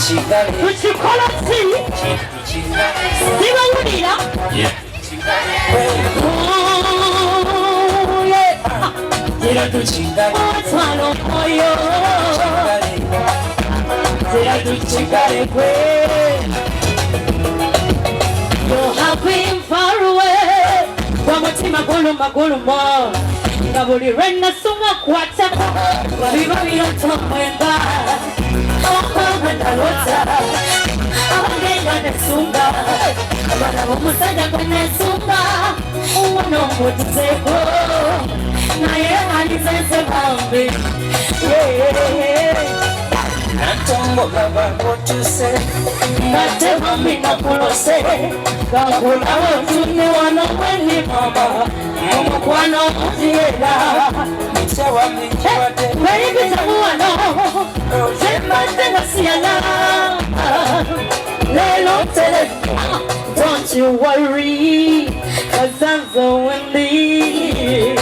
tukikola si sibawulira otwala omwoyo tera tukigale kwe. You have been far away wamutima guluma nga buli lwenasoma kwatako wabiba birotomwenga awakwagwe nalota abagenda nesumba abana bomusajja gwe nesumba uwona omutuzeko naye alizense bambi nate bambi nakulose kakulawo tuni wano mweni mama omukwano omutiyera weyibitamu wano zembadde nasiyala lelo tele. Don't you worry, 'cause I'm so windy.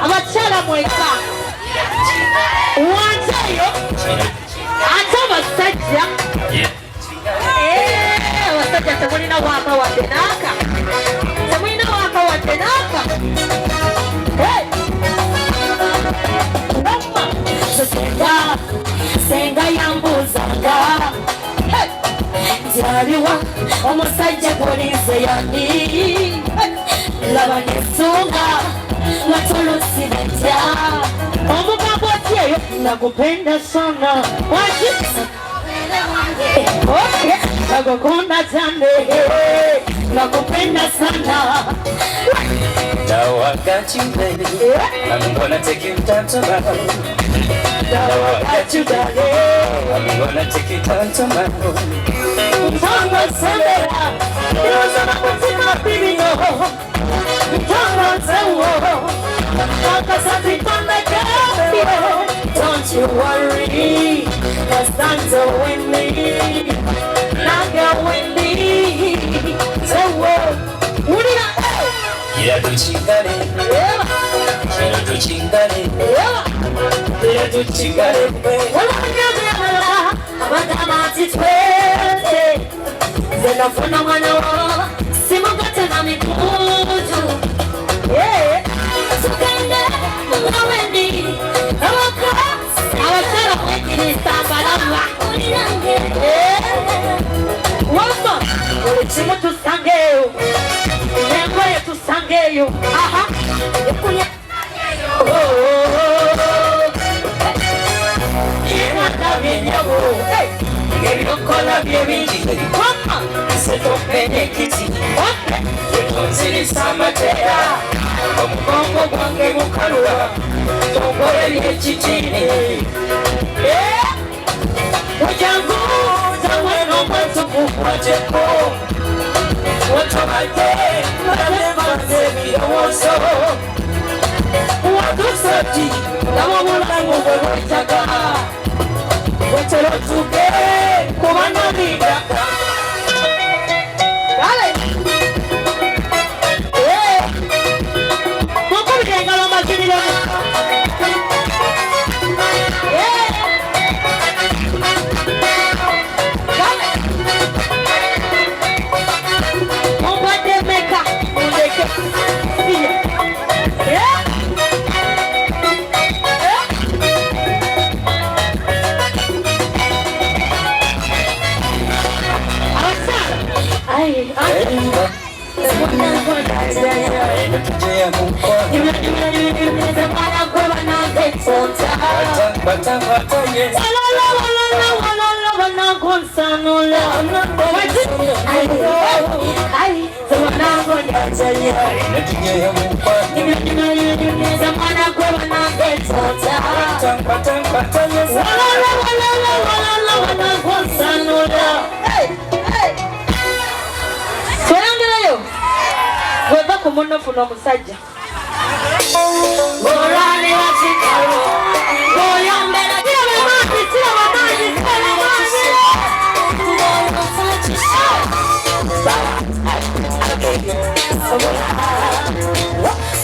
Abachala mweka wanjayo ate abasajja abasajja temulina waka wadde naaka temulina waka wadde naaka senga yambuzanga ndyaliwa omusajja golize yani laba nesunga watulusiretya omugambo otyeyo nakupenda sana nakukunda cyane nakupenda sana. Now I got you, baby. I'm gonna take you down to my home. Now I got you, darling. I'm gonna take you down to my home. Tango Sandera, you're so much in my baby, no. Tango Sandera, don't you worry, 'cause I'm so windy. Now you're windy. So what do you yeah, do chingare. Yeah, do chingare. Yeah, do chingare. Abadamati twese zenafuna mwana wa simugate na mikuju tukende mwawendi abasara mwekirisambalama wamba ulichimu tusangeyo nengoye tusangeyo aha ekunya ebyokola byebingi setopene kiti etonzirisa amatera omugongo gwange mukalwa tongole byekitini ojangu zaweno omweso kukwateko otobadde nalebaze ebirowoozo wadusati nabo obulamu bwe bwetaka wetero tuge kubana vida dale poco venga la maquinilla dale on va te meca on deke weva kumunofuna omusajja ng'olwane wakikalo ng'oyombera tira bamazi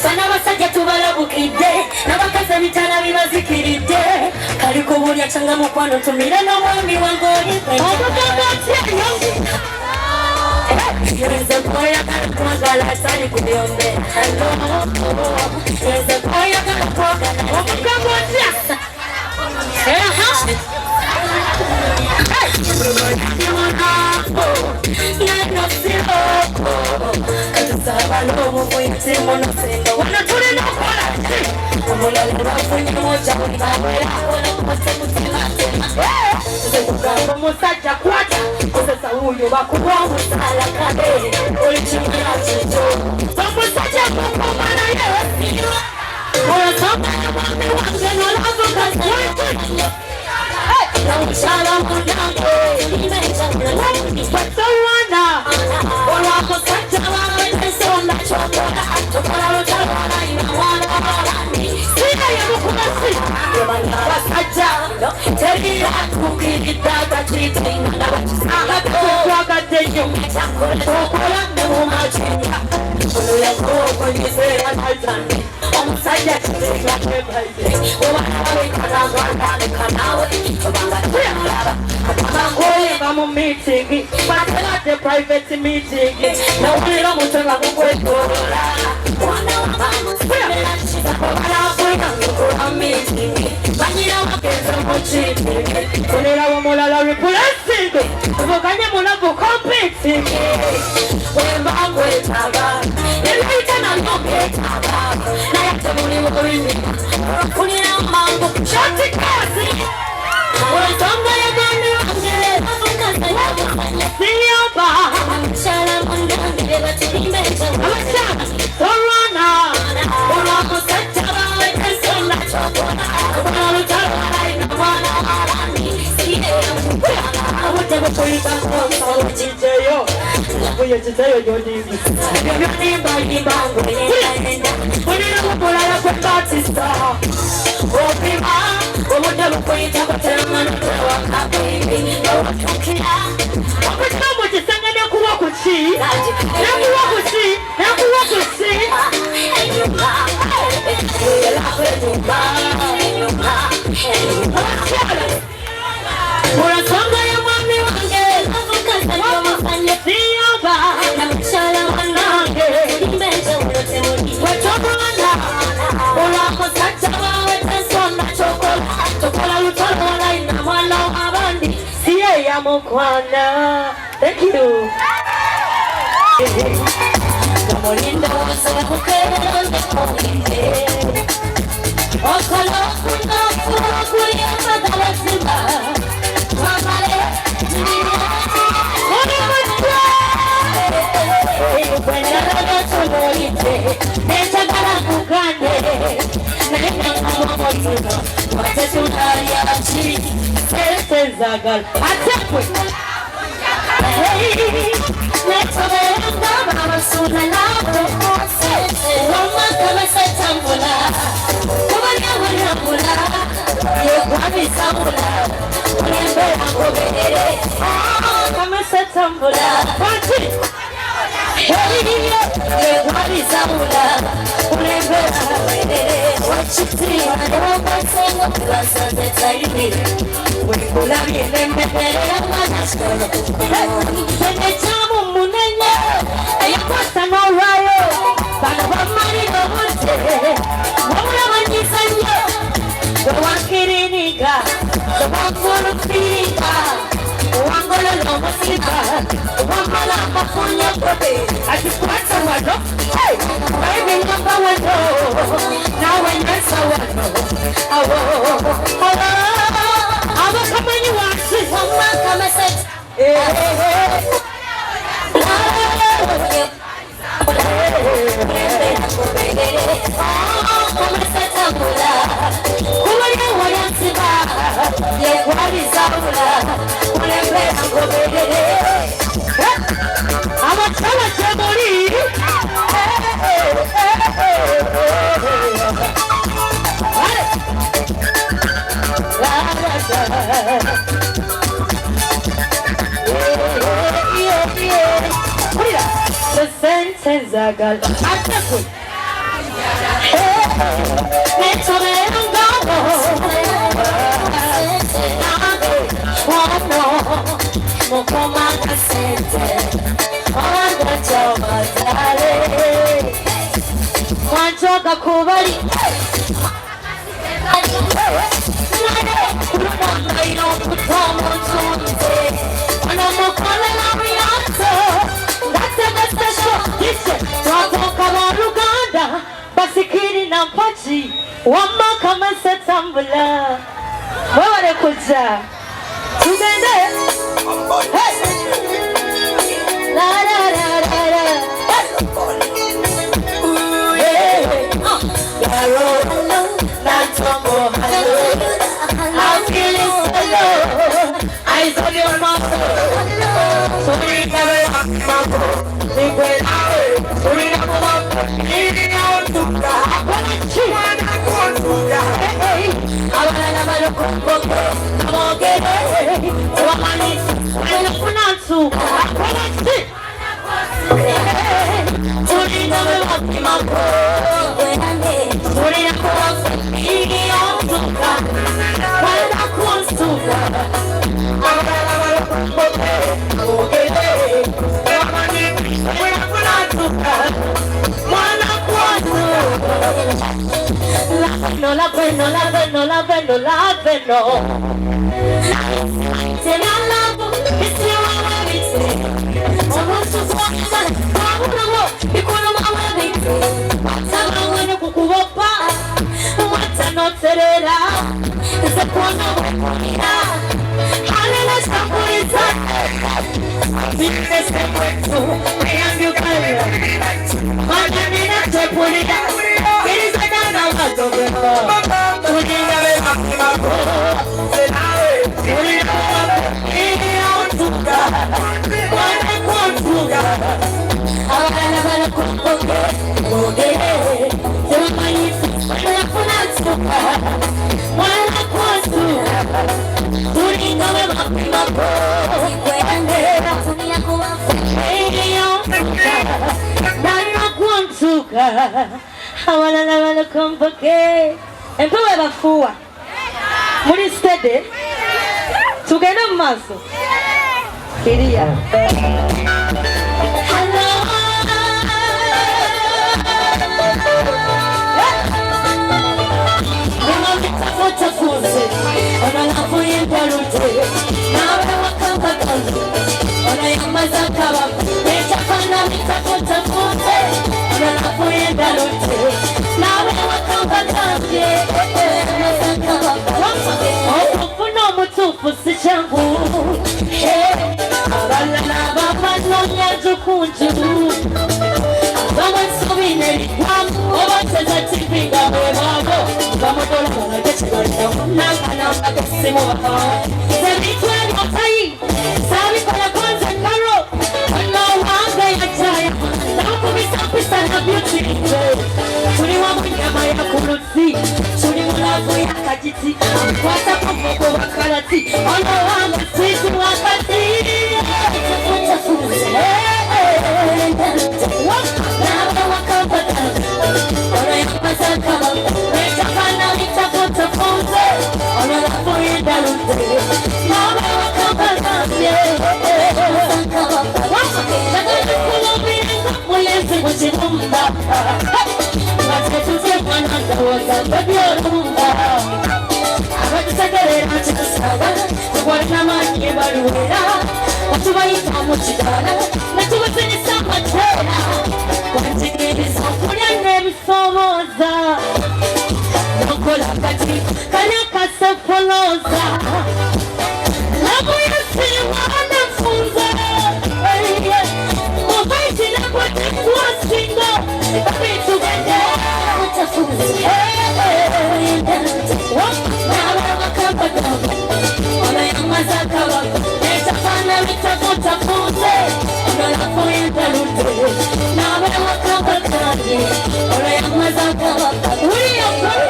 bano abasajja tubalabukidde n'abakazi ebitala bibazikiridde kali kubulia changamu kwano tumira na mwami wangu Yeze koya kana kuangala sani kudiombe Yeze koya kana kuangala wakukamotia Sabalomo mwite monosendo wanaturi na kola Amulala wafunye moja unawela Wana kumase mutima Zemugambo musaja kwata Kusesa huyu wakuwa musala kade Ulichimia chicho Somusaja kukuma na yewe Oya samba ya mwami wange Nolavu kasi Na mshala munyange Imeja mwanangu Watawana Ola musaja wawe Sonda chokola Chokola utalala inawana Sina ya mukumasi Yemana wasaja Tegira kukidata Chitina na wachisala Kwa gateyo Chokola Nemumachinya Ulu ya koko Nise wanajani Omusajja Chitina Kebaide Uwanawe Kanagwanda Kanawe Obanga Tuyamulaba Kamangoye Mamu meeting Matalate private meeting Na ulilo mutenga kukwetola Wana wa mamu Sibela Wana Afrika Ngukura meeting Banyira wakenza mochiti Kunira wa mulala replacing Uvokanya mulabu competing Wemba mwetaba Nilita na noke taba Na yate muli mwini Kunira mambo Shati kasi Wezonga ya gani wangele Afukasa ya wafanya Siyaba Shala mundangele Batirimbeja Amasha Torana Ula musachaba Wekesona chokona Kuna lutarwana ina wana harani Siye ya mkwana Awute mkulika kwa Wachicheyo Uye chicheyo yodini Yodimba yibangu Yenda Unina mkula ya kwe Batista Opima Umuda mkwita Batema na kwa kabibi Nawatukila Wakutama mujisanga na kuwa kuchi Na kuwa kuchi Na kuwa kuchi Enyuma Enyuma Enyuma Murasonga ya mwami wange Afukasa ya mafanya Siyaba Na mshala wanange Imbeja ulote mudi Wachobana Ulako sachawa Wetesona chokola Chokola lutola ina mwana wabandi Siye ya mukwana Thank you Kamolindo Sawa kukera Kamolinde Okolo kuna Kuwa kuya Madala simba Mamale Wena rodo Kamolinde Nechagala kukande Nena Kamolino Watesuna ya chi Sese zagal Atakwe Netobeanga Mamasuna Nabo Wama kama setambula Kumanya wanambula Yegwami samula Ulembe angobere Kama setambula Wati Yegwami samula Ulembe angobere Wachiti Wanobasenga Plasa zetaini Wikula Mielembele Wanashkolo Wene chamu munenye Ayakwasa no rayo Bana wamari no mute Wamura wanyisanya Wakiriniga Wangolo firika Wangolo no masiba Wamala mafunya kote Akikwasa wado Baby number wado Na wenyesa wado Awo Awo kama ni wasi Wama kama set Kama setambula Kumanya wayansiba Yegwari zabula Ulembe angobele Amatala jemori Zagal Atakwe Netobeanga sente agachomatale wanchoka kubali Nairo kutomo nzunze Wanamokola na miyanto Gata sho Yise Twatoka wa Uganda Basikiri na mpachi Wamaka mesetambula Mwere kuja Tugende Hey La la la la la Yaro Nantomo Hello I'm feeling so low Eyes on your mouth So we never have mambo They went out So we never have Leading out to God Wanna go to God Hey I wanna never look Come on get it So I'm on it I look for Nansu I wanna see So we never have mambo So we never have Leading out to God No la veno Se la lavo e se la vite Sono su fuoco E quando mamma vite Sama wene kukuwopa Wata no terera Se quando wena Halela shapuriza Vite se muerto Meyangu kaya Manyanina te purida Kiriza dana wato bebo Turina be makima Senawe Turina be Iyantuka Wane kwantuka Awala bala kumpoke Oge Sewa mayisi Wana kunatsuka Wana kwantuka Turina be makima Tunia kuwafu Iyantuka Dana kwantuka Awala kumpoke Empewe bafuwa Muri steady Tugenda mu maso Kiriya Hello Tafuze Ona lafu yendalute Nawe wakambakazi Ona yamaza kaba Nechafana mitafuze Ona lafu yendalute Nawe wakambakazi Okufuna omutuufu si kyangu Abalala babanoonya jukunju Bamansubi n'ebigwamu Obateza TV nga bwe baabo Bamudola banagekibalira Nankanamba g'essimu bahawa Ebintu ebyotayi Saabikola konze karo Ono wange yajaya Nakubisa mpisa na beauty Tuli wamu nyama ya kulusi Tuli mulavu ya kajiti Kwata kufuku wakalati Ono wange sisi wakati Nawe wakambata Ono yamaza kaba Nechakana nitafuta funze Ono lafu yendalute Nawe wakambata Nakana kulubirenga Mulezi mujibumba Matetuze mwananda wagamba byorumba Abatusegerera kitusaba Tukwalina manyi ebaluwera Watubayita mu kidala Natubasinisa amateera Wantegereza okulya n'ebisoomooza Nokola kati kale kasefoloza Nabuyasiwa nafunze Mubaiti nakwatikuwasinga Babitugende Nawe wakambagamba Ono yamaza kaba Nechafana mitafuze Ono lafu yendalute Nawe wakambagamba Ono yamaza kaba Uri yokoro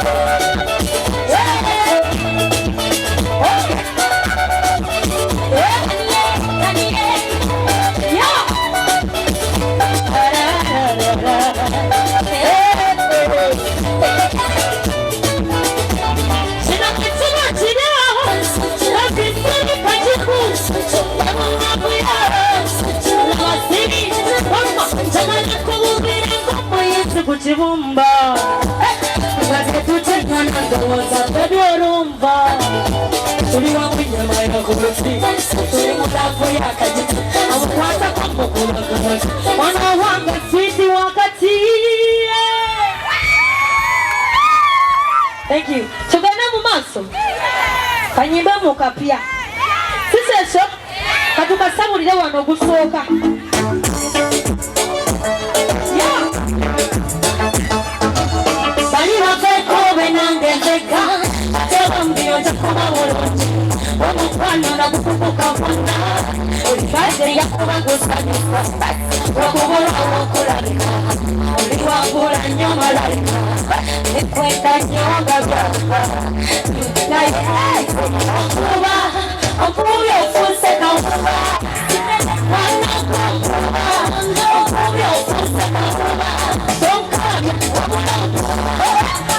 kibumba ngaze tutenya ndoza bedorumba tuli wa mnyama ya kurusi tuli mutafu ya kajiti amukwata kwa mukula kazi wana wanga sisi wakati. Thank you. Tugana mu maso kanyimba mukapia sisesho katukasabulire wano gusooka. Bali baveko benange nzeka teba mbio njakuba bulungi omukwano nagukubuka bonna olibadde yakuba gusanyuka lwakubola okulabika oli wagula nnyo malayika ekwenda nnyo nga byava naye okuba okubye ofuuse kawuba okubye ofuuse kawuba tonkabya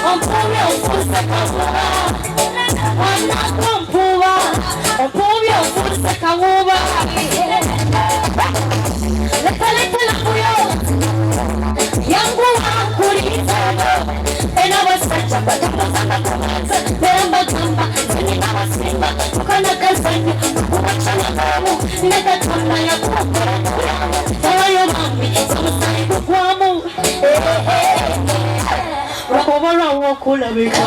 ompubye ofuuse kawuba wanakompuba ompubye ofuuse kawuba lekalekela kuyo yanguwa kulitano enabasajja batamuzanakumanza nerambagamba zeninabasimba tukanakazanya kubacanamu negatonna yakubakorakulamu tabayo mami zomusayidukwamu lwakubola wokulabika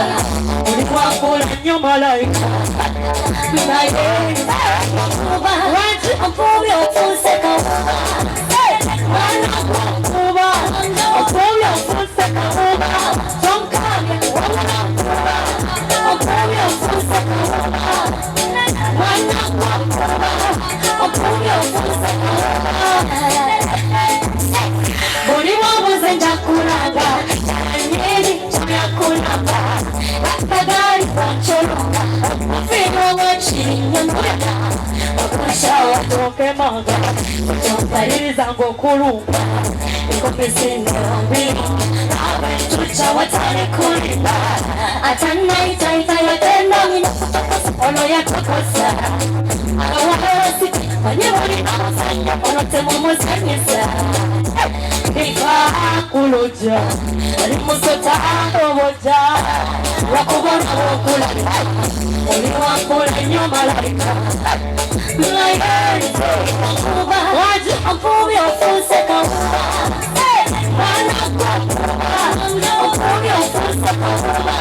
oli wakula nnyo malayika naye lwaki ompubye ofuuse kawuba wanakompuba ompubye ofuuse kawuba tonkabya wanakompuba ompubye ofuuse kawuba wanakompuba ompubye ofuuse kawuba buli wabuze njakulanga anyeri kyakulanga akagali kancholonga fino wachirinyamulanga okushawa toke manga tokaliriza ngokulumba ikopesenambiri abentucha watale kulimba atanaitaita yatendamina ono yatokosa awahasi banyebuli amazanya onotemumuzanyisa kuloja ali musota oboja wakubona wokulabika oli wakula nnyo malayika waji ompubye ofuuse kawuba wanakompuba ompubye ofuuse kawuba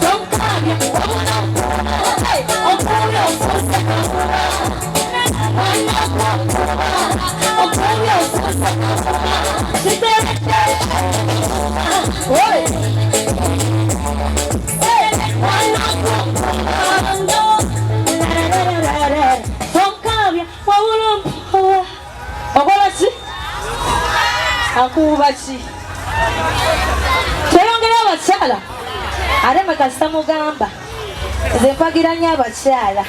tonkabya wabonampuba ompubye ofuuse kawuba wanakompuba ompubye ofuuse kawuba akubachi tweyongera abakyala ate makasita mugamba nze mpagiranya abakyala